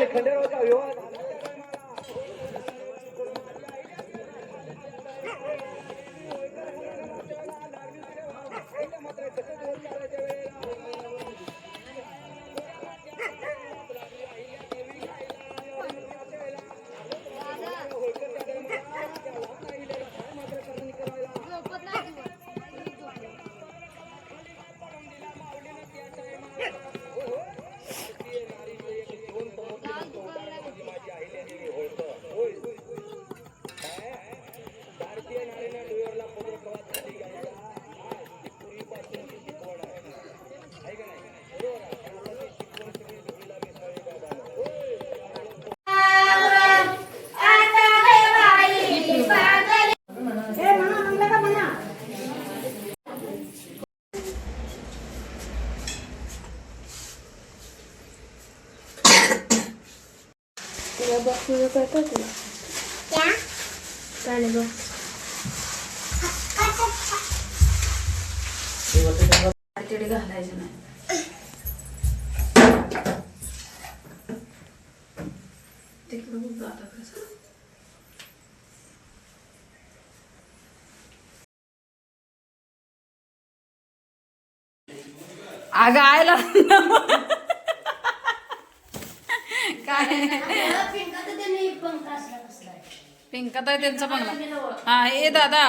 खंडेरावचा विवाह तुझं कळतं तुला काय नाही तिकडे घालायचं नाही तिकडे खूप जाता कसं अगं आयला काय पिंकात आहे त्यांचा बंगला. हा ए दादा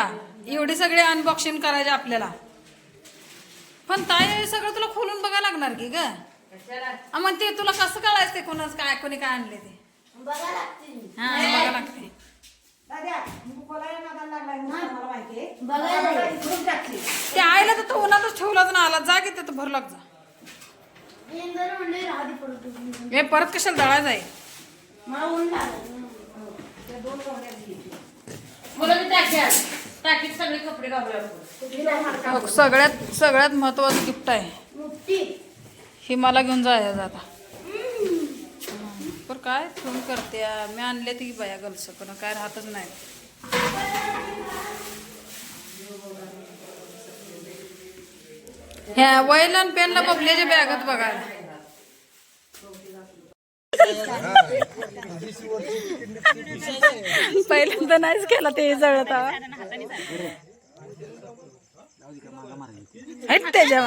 एवढी सगळे अनबॉक्सिंग करायचे आपल्याला पण ताई सगळं तुला खोलून बघायला लागणार की ग मग ते तुला कसं कळायचं ते कोणाच काय कोणी काय आणले ते हा बघा लागते ते आईला तर तो उन्हातच ठेवलाच ना आला जा की ते भर लाग जा हे परत कशाला दळायचं आहे सगळ्यात महत्वाचं गिफ्ट आहे हे मला घेऊन जायचं आता पण काय फोन करते मी आणले ती बाया गलस पण काय राहतच नाही ह्या वैला पेनला बबल्याच्या बॅगात बघायला पहिल्यांदा नाहीच केला ते जळत त्याच्या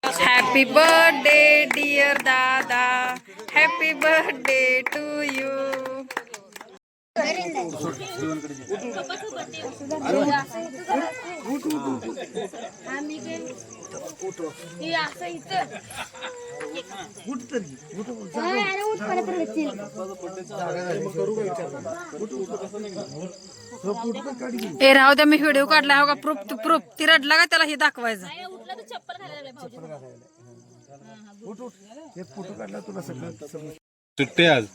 हॅपी बर्थडे डिअर दादा happy birthday to U A राहू द्या मी व्हिडिओ काढला हो का प्रूफ ती रडला का त्याला हे दाखवायचं सुट्टे आज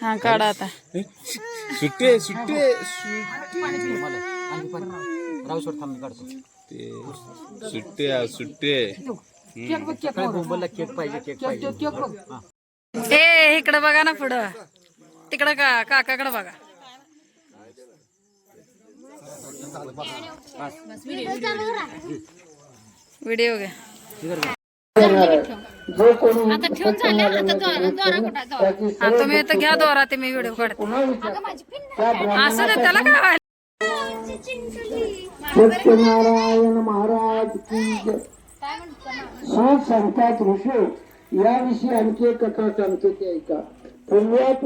हा काढा आता सुट्टे सुट्टे सुट्टे सुट्टे ए इकडे बघा ना पुढं तिकडं काकाकडे बघा व्हिडिओ घ्या हा तुम्ही इथं घ्या दोरा ते मी व्हिडिओ काढते असं ना त्याला काय सत्यनारायण महाराज की सांगतात ऋषी याविषयी आणखी एक कथा सांगतो ते ऐका पुण्यात